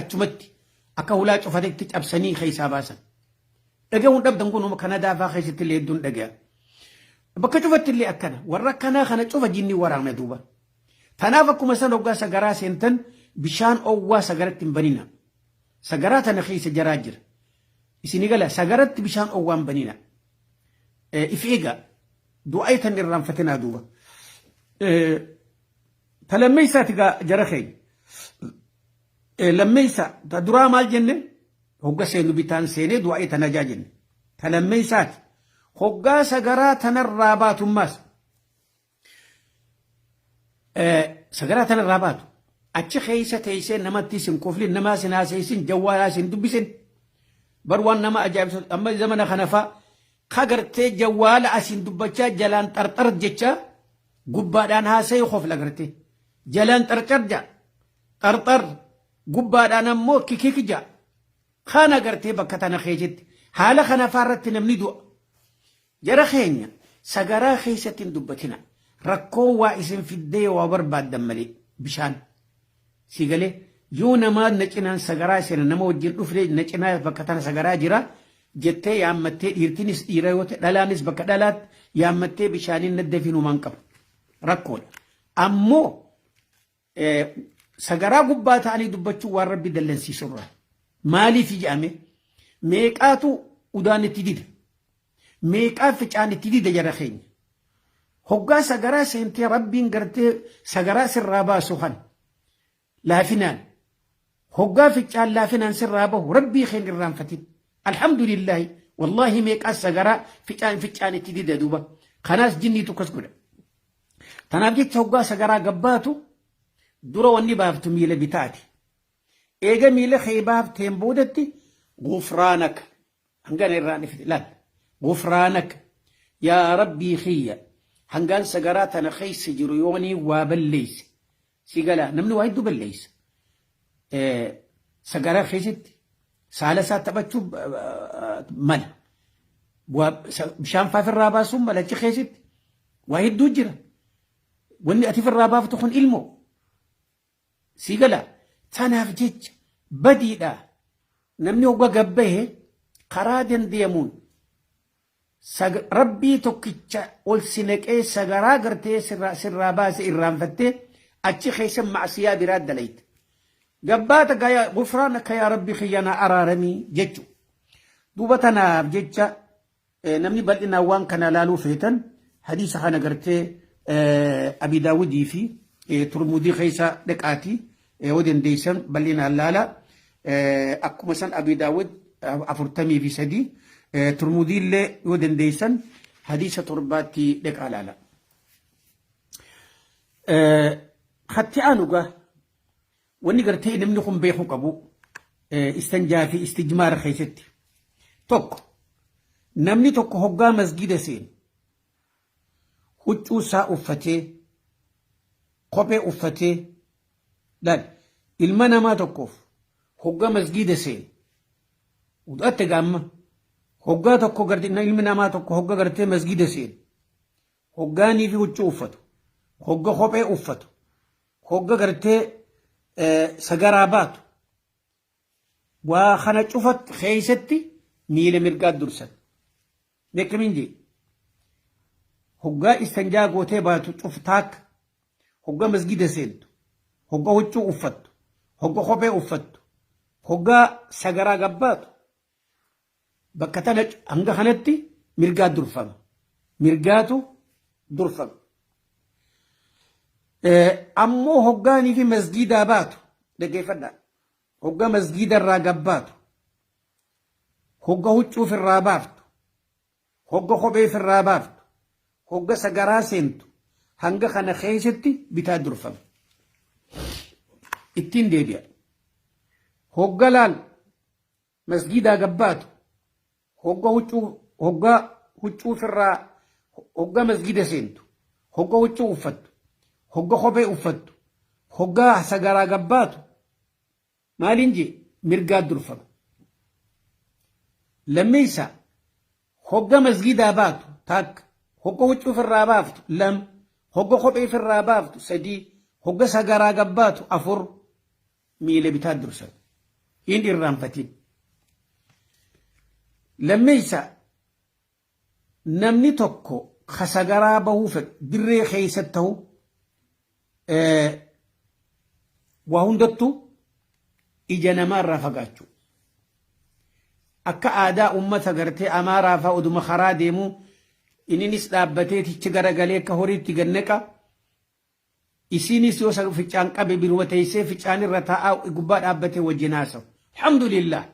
achumatti akka hulaa cufatetti cabsanii keessaa baasan. Dhagahuun dhabdan kun kana daafaa keessatti illee hedduun dhagaya. Bakka cufatti illee akkana warra akkanaa kana cufa jinni waraana duuba. Tanaaf akkuma san hoggaa sagaraa seentan bishaan owwaa sagaratti hin banina. Sagaraa tana keessa jaraa jira. Isin gala sagaratti bishaan owwaa hin banina. If eega du'aa tan irraanfatinaa duuba. Talammeessaati jara keenya. Lammeessa duraa maal jenne hogga seenu bitaan seenee du'aa tan ajaa jenne. Talammeessaati hoggaa sagaraa tanarraa baatummaas. Sagaraa tanarraa baatu achi keessa teessee namatti isin koflin namaa isin haaseessin jawwaalaa isin dubbisin bar waan nama ajaa'ibsu amma zamana kana faa kagartee jawwaala asin dubbachaa jalaan xarxar jecha gubbaadhaan haasee kofla gartee jalaan xarxar ja xarxar gubbaadhaan ammoo kikik ja kana gartee bakka tana keessatti haala kana faarratti namni du'a jara keenya sagaraa keessatti hin dubbatina rakkoo waa isin fiddee waa barbaaddan malee bishaan sigalee yoo namaa na cinaan sagaraa isin nama wajjin dhufee na cinaa bakka tana sagaraa jira jettee yaammattee dhiirtinis dhiira yoo ta'e dhalaanis bakka dhalaatti yaammattee bishaaniin nadda finumaan qaba rakkoodha. Ammoo sagaraa gubbaa ta'anii dubbachuu waan rabbi dallansiisurraa maaliif jedhame meeqaatu udaan itti dida meeqaa ficaan itti dida jara keenya. Hoggaa sagaraa seentee rabbiin gartee sagaraa sirraa baasu kan laafinaan hoggaa ficaan laafinaan sirraa bahu rabbii keen irraanfatin alhamdulillahi wallahi meeqaa sagaraa ficaan itti dida duuba kanaas jinnii tokkos godha. Tanaaf jecha hoggaa sagaraa gabbaatu dura wanni baaftu miila bitaati. Eega miila kee baafteen boodatti gufraanaka hangana irraan ifti laal gufraanaka yaa rabbii khiyya. Hangaan sagaraa tana keessa jiru yoonii waa balleeyse si gala namni waa hedduu balleeysa sagaraa keessatti saala isaa taphachuu mala bishaan faafirraa baasuun mala achi keessatti waa hedduu jira wanni ati firraa baaftu kun ilmoo si gala tanaaf jecha badiidha namni hogga gabbahe karaa dandeemuun rabbii tokkicha ol sinaqee sagaraa gartee sirraa baase irraanfattee achi keessa macsiyaa biraa dalayte gabbaata gaya gufraanaka yaa rabbi khiyyana araaramii jechu duuba tanaaf jecha namni bal'inaan waan kana laaluu feetan hadiisa kana gartee abi daawudii fi turmudii keessa dhaqaatii yoo dandeeysan bal'inaan laala akkuma san abi daawud 43 ترمذي اللي ودن ديسن حديث ترباتي لك على لا خطي آنوغا واني قرتي نمنكم بيخو قبو استنجا في استجمار خيستي توك نمني توك هقا مسجد سين هجو سا أفتي قبي أفتي لا المنا ما توقف هقا مسجد سين ودأت قام hoggaa tokko gartee ilmi namaa tokko hogga gartee masgida seen hoggaanii fi huccuu uffatu hogga kophee uffatu hogga gartee sagaraa baatu waa kana cufat keessatti miila mirgaa dursan beekamin jee hoggaa istanjaa gootee baatu cuftaak hogga masgida seentu hogga huccuu uffattu hogga kophee uffattu hoggaa sagaraa gabbaatu bakka tana hanga kanatti mirgaa durfama mirgaatu durfama ammoo hoggaanii fi masgidaa baatu dhaggeeffadha hogga masgida irraa gabbaatu hogga huccuuf irraa baaftu hogga kopheef irraa baaftu hogga sagaraa seentu hanga kana keessatti bitaa durfama ittiin deebi'a hogga laal masgidaa gabbaatu hogga huccuu firraa hogga masgida seentu hogga huccuu uffattu hogga kophee uffattu hogga sagaraa gabbaatu maaliin jee mirgaa durfama lammeessa hogga masgidaa baatu takka hogga huccuu firraa baaftu lam hogga kophee firraa baaftu sadii hogga sagaraa gabbaatu afur miila bitaa dursan إن الرانفتين لميسا نمني توكو خسقرا بوفك دري خيسته وهندتو إجانا مرة فقاتشو أكا آداء أمتا قرتي أمارا فأدو مخرا ديمو إني نسلابتي تشغر غليك هوري تغنكا إسيني سيوسا فيچان قبي بروتيسي فيچان الرتاء إقبال أبتي وجناسو الحمد لله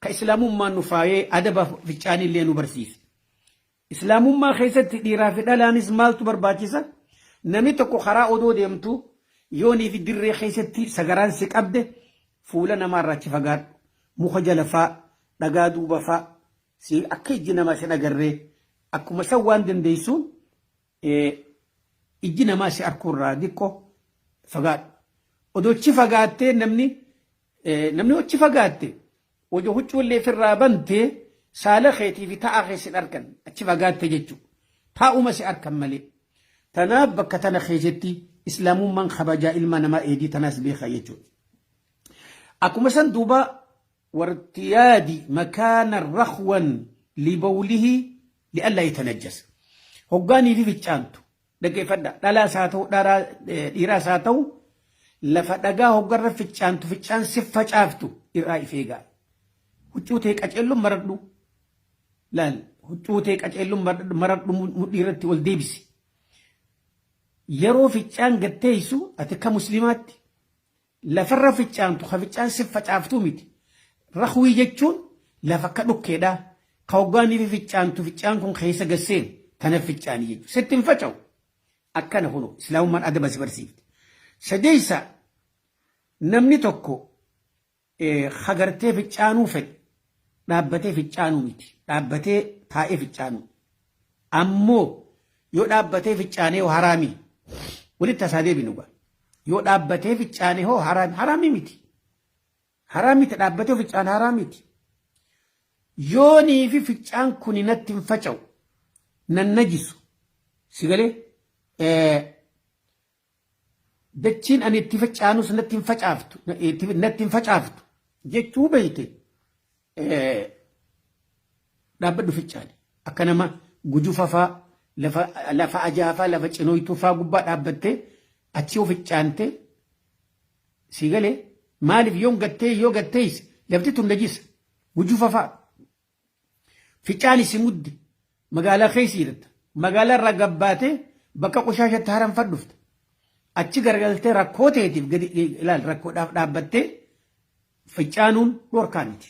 كإسلام ما نفاية أدب فيچان اللي نبرسيس إسلام ما خيست ديرا في دلانيس مالتو برباكيسا نمي تكو خرا أدو ديمتو يوني في دري خيستي سغران سيك أبده فولا نمارا چفقار مخجل فا دقادو بفا سي أكي جنما سنقرر أكو سوان دنديسون إجينا ما سي أركور راديكو فقات ودو چي فقاتي نمني وچي فقاتي وجو هجو اللي في الرابنتي سالخيتي في تاقي سي الأركن أچي فقاتي جيجو تاقو ما سي أركن ملي تناب بكتنا خيجتي إسلام من خبجا إلما نما إيدي تناس بيخا يجو أكو مسان دوبا وارتيادي مكان رخوا لبوله لألا يتنجس هقاني في فيتشانتو دقي فدا دالا ساتو ديرا ساتو لفدقا هقر فيتشانتو فيتشان سفا شافتو إرائي فيقا هجوتيك أجلو مردو لا هجوتيك أجلو مردو مديرتي والديبسي يرو فيتشان قتيسو أتكا مسلمات لفر فيتشانتو خفيتشان سفا شافتو ميتي رخوي جتشون لفكدو كيدا خوغاني في فيتشان كون خيسا قسين تنا فيتشان يجو ستين فتشو أكنا هنو إسلام من أدب سبرسيف سجيسا نمني توكو خغرتي فيتشانو فد دابتي فيتشانو ميتي دابتي تائي فيتشانو أمو يو دابتي فيتشاني وحرامي ولي تسادي بنوغا يو دابتي فيتشاني هو حرامي ميتي حرامي تدابتي فيتشان حرامي ميتي يوني في فيتشان كوني نتن فچو ننجسو سيغلي دچين أن اتفچانوس نتن فچافتو نتن فچافتو جيتو بيتي دابدو فيتشاني أكنما گجو ففا لفا أجافا لفا چنويتو فا قبا دابدتي أتشيو فيتشانتي سيغلي مالف يوم يو قتيس لفتتو نجيس گجو ففا فيتشاني سمود مقالة خيسيرت مقالة رقباتي بكا قشاشة تهرم فردفت أتشي قرقلتي ركوتي لا ركو دابتي فيتشانون دور كانت